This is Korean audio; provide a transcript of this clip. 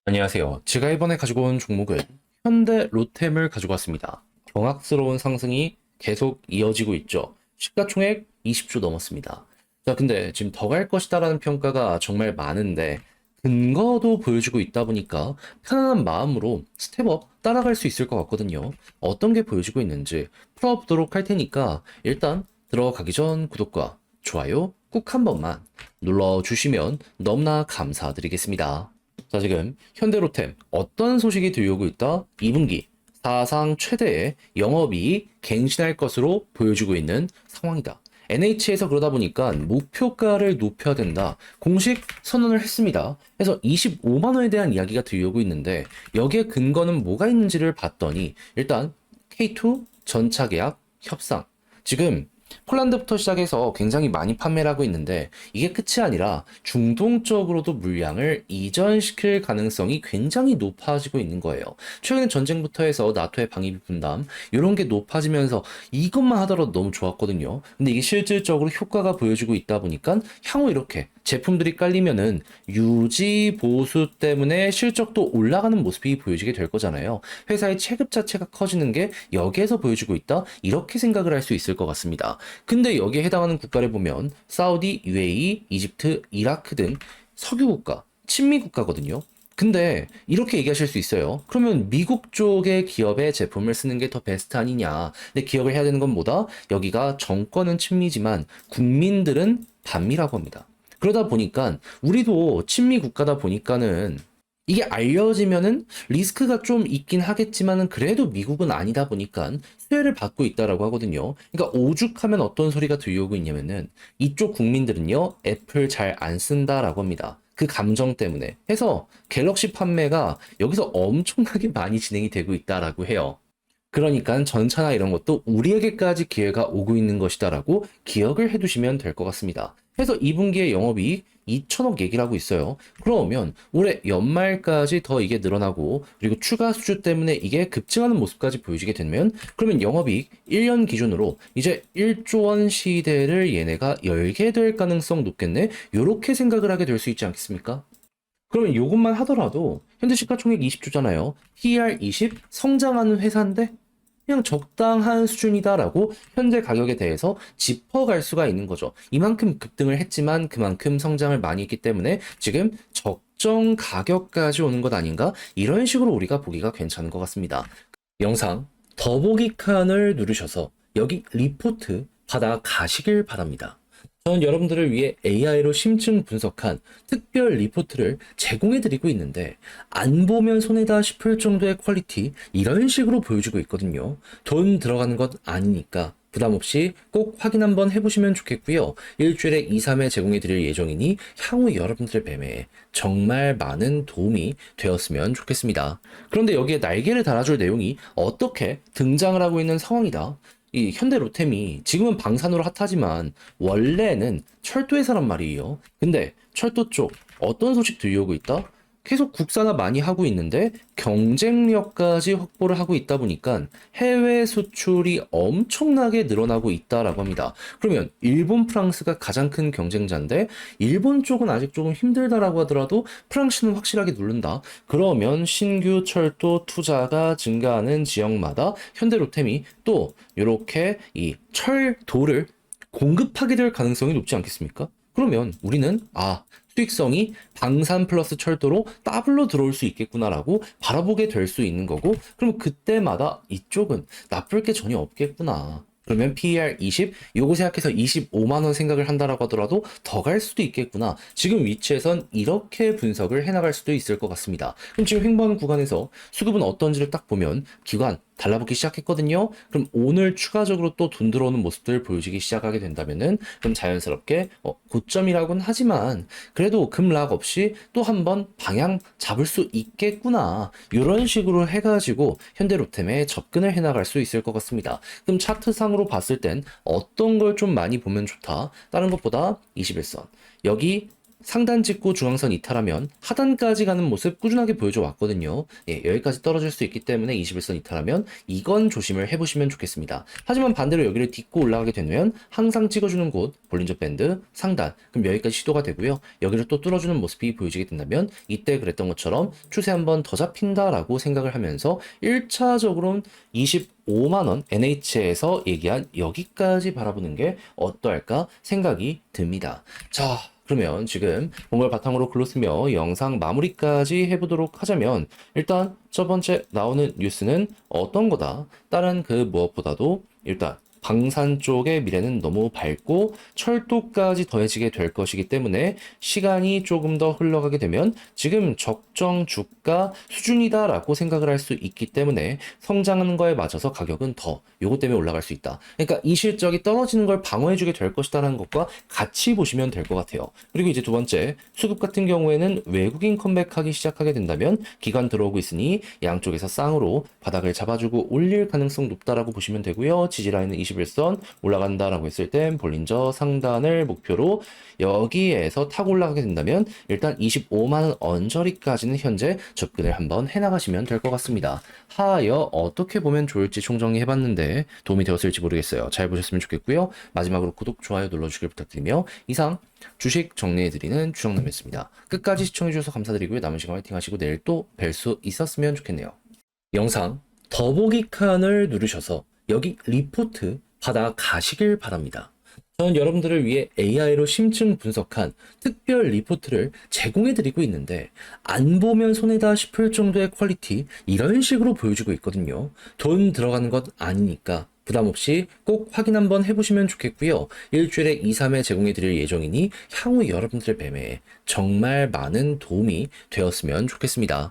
안녕하세요. 제가 이번에 가지고 온 종목은 현대 로템을 가지고 왔습니다. 경악스러운 상승이 계속 이어지고 있죠. 시가총액 20조 넘었습니다. 자, 근데 지금 더 갈 것이다라는 평가가 정말 많은데 근거도 보여주고 있다 보니까 편안한 마음으로 스텝업 따라갈 수 있을 것 같거든요. 어떤 게 보여주고 있는지 풀어보도록 할 테니까 일단 들어가기 전 구독과 좋아요 꾹 한 번만 눌러주시면 너무나 감사드리겠습니다. 자, 지금 현대로템 어떤 소식이 들려오고 있다? 2분기 사상 최대의 영업이익 갱신할 것으로 보여주고 있는 상황이다. NH에서 그러다 보니까 목표가를 높여야 된다. 공식 선언을 했습니다. 그래서 25만 원에 대한 이야기가 들려오고 있는데 여기에 근거는 뭐가 있는지를 봤더니 일단 K2 전차 계약 협상. 지금 폴란드부터 시작해서 굉장히 많이 판매를 하고 있는데 이게 끝이 아니라 중동 쪽으로도 물량을 이전시킬 가능성이 굉장히 높아지고 있는 거예요. 최근에 전쟁부터 해서 나토의 방위비 분담 이런 게 높아지면서 이것만 하더라도 너무 좋았거든요. 근데 이게 실질적으로 효과가 보여지고 있다 보니까 향후 이렇게 제품들이 깔리면은 유지 보수 때문에 실적도 올라가는 모습이 보여지게 될 거잖아요. 회사의 체급 자체가 커지는 게 여기에서 보여지고 있다. 이렇게 생각을 할 수 있을 것 같습니다. 근데 여기에 해당하는 국가를 보면 사우디, UAE, 이집트, 이라크 등 석유 국가, 친미 국가거든요. 근데 이렇게 얘기하실 수 있어요. 그러면 미국 쪽의 기업의 제품을 쓰는 게 더 베스트 아니냐. 근데 기억을 해야 되는 건 뭐다? 여기가 정권은 친미지만 국민들은 반미라고 합니다. 그러다 보니까 우리도 친미 국가다 보니까는 이게 알려지면은 리스크가 좀 있긴 하겠지만은 그래도 미국은 아니다 보니까 수혜를 받고 있다라고 하거든요. 그러니까 오죽하면 어떤 소리가 들려오고 있냐면은 이쪽 국민들은요 애플 잘 안 쓴다라고 합니다. 그 감정 때문에 해서 갤럭시 판매가 여기서 엄청나게 많이 진행이 되고 있다라고 해요. 그러니까 전차나 이런 것도 우리에게까지 기회가 오고 있는 것이다라고 기억을 해두시면 될 것 같습니다. 그래서 2분기에 영업이익 2천억 얘기를 하고 있어요. 그러면 올해 연말까지 더 이게 늘어나고 그리고 추가 수주 때문에 이게 급증하는 모습까지 보여지게 되면 그러면 영업이익 1년 기준으로 이제 1조 원 시대를 얘네가 열게 될 가능성 높겠네. 요렇게 생각을 하게 될 수 있지 않겠습니까? 그러면 요것만 하더라도 현재 시가총액 20조잖아요. PER 20 성장하는 회사인데 그냥 적당한 수준이다라고 현재 가격에 대해서 짚어갈 수가 있는 거죠. 이만큼 급등을 했지만 그만큼 성장을 많이 했기 때문에 지금 적정 가격까지 오는 것 아닌가? 이런 식으로 우리가 보기가 괜찮은 것 같습니다. 영상 더보기 칸을 누르셔서 여기 리포트 받아 가시길 바랍니다. 저는 여러분들을 위해 AI로 심층 분석한 특별 리포트를 제공해 드리고 있는데 안 보면 손해다 싶을 정도의 퀄리티 이런 식으로 보여주고 있거든요. 돈 들어가는 것 아니니까 부담 없이 꼭 확인 한번 해보시면 좋겠고요. 일주일에 2, 3회 제공해 드릴 예정이니 향후 여러분들의 매매에 정말 많은 도움이 되었으면 좋겠습니다. 그런데 여기에 날개를 달아줄 내용이 어떻게 등장을 하고 있는 상황이다. 이 현대 로템이 지금은 방산으로 핫하지만 원래는 철도 회사란 말이에요. 근데 철도 쪽 어떤 소식 들려오고 있다? 계속 국산화 많이 하고 있는데 경쟁력까지 확보를 하고 있다 보니까 해외 수출이 엄청나게 늘어나고 있다라고 합니다. 그러면 일본, 프랑스가 가장 큰 경쟁자인데 일본 쪽은 아직 조금 힘들다라고 하더라도 프랑스는 확실하게 누른다. 그러면 신규 철도 투자가 증가하는 지역마다 현대로템이 또 이렇게 이 철도를 공급하게 될 가능성이 높지 않겠습니까? 그러면 우리는 수익성이 방산 플러스 철도로 더블로 들어올 수 있겠구나라고 바라보게 될 수 있는 거고 그럼 그때마다 이쪽은 나쁠 게 전혀 없겠구나. 그러면 PER 20 요거 생각해서 25만 원 생각을 한다라고 하더라도 더 갈 수도 있겠구나. 지금 위치에선 이렇게 분석을 해나갈 수도 있을 것 같습니다. 그럼 지금 횡보하는 구간에서 수급은 어떤지를 딱 보면 기관 달라붙기 시작했거든요. 그럼 오늘 추가적으로 또 돈 들어오는 모습들 보여지기 시작하게 된다면은 그럼 자연스럽게 고점이라고는 하지만 그래도 급락 없이 또 한번 방향 잡을 수 있겠구나. 이런 식으로 해가지고 현대로템에 접근을 해나갈 수 있을 것 같습니다. 그럼 차트상으로 봤을 땐 어떤 걸 좀 많이 보면 좋다. 다른 것보다 21선. 여기 상단 찍고 중앙선 이탈하면 하단까지 가는 모습 꾸준하게 보여줘 왔거든요. 예, 여기까지 떨어질 수 있기 때문에 21선 이탈하면 이건 조심을 해보시면 좋겠습니다. 하지만 반대로 여기를 딛고 올라가게 되면 항상 찍어주는 곳 볼린저 밴드 상단, 그럼 여기까지 시도가 되고요. 여기를 또 뚫어주는 모습이 보여지게 된다면 이때 그랬던 것처럼 추세 한번 더 잡힌다라고 생각을 하면서 1차적으로는 25만원 NH에서 얘기한 여기까지 바라보는 게 어떠할까 생각이 듭니다. 자, 그러면 지금 본 걸 바탕으로 글로 쓰며 영상 마무리까지 해보도록 하자면, 일단 첫 번째 나오는 뉴스는 어떤 거다? 다른 그 무엇보다도 일단 방산 쪽의 미래는 너무 밝고 철도까지 더해지게 될 것이기 때문에 시간이 조금 더 흘러가게 되면 지금 적정 주가 수준이다라고 생각을 할 수 있기 때문에 성장하는 거에 맞춰서 가격은 더 요것 때문에 올라갈 수 있다. 그러니까 이 실적이 떨어지는 걸 방어해주게 될 것이다라는 것과 같이 보시면 될 것 같아요. 그리고 이제 두 번째, 수급 같은 경우에는 외국인 컴백하기 시작하게 된다면 기관 들어오고 있으니 양쪽에서 쌍으로 바닥을 잡아주고 올릴 가능성 높다라고 보시면 되고요. 지지라인은 21선 올라간다라고 했을 땐 볼린저 상단을 목표로 여기에서 타고 올라가게 된다면 일단 25만원 언저리까지는 현재 접근을 한번 해나가시면 될 것 같습니다. 하여 어떻게 보면 좋을지 총정리 해봤는데 도움이 되었을지 모르겠어요. 잘 보셨으면 좋겠고요. 마지막으로 구독, 좋아요 눌러주길 부탁드리며 이상 주식 정리해드리는 주정남이었습니다. 끝까지 시청해주셔서 감사드리고요. 남은 시간 화이팅 하시고 내일 또 뵐 수 있었으면 좋겠네요. 영상 더보기 칸을 누르셔서 여기 리포트 받아가시길 바랍니다. 저는 여러분들을 위해 AI로 심층 분석한 특별 리포트를 제공해드리고 있는데 안 보면 손해다 싶을 정도의 퀄리티 이런 식으로 보여주고 있거든요. 돈 들어가는 것 아니니까 부담 없이 꼭 확인 한번 해보시면 좋겠고요. 일주일에 2, 3회 제공해드릴 예정이니 향후 여러분들의 매매에 정말 많은 도움이 되었으면 좋겠습니다.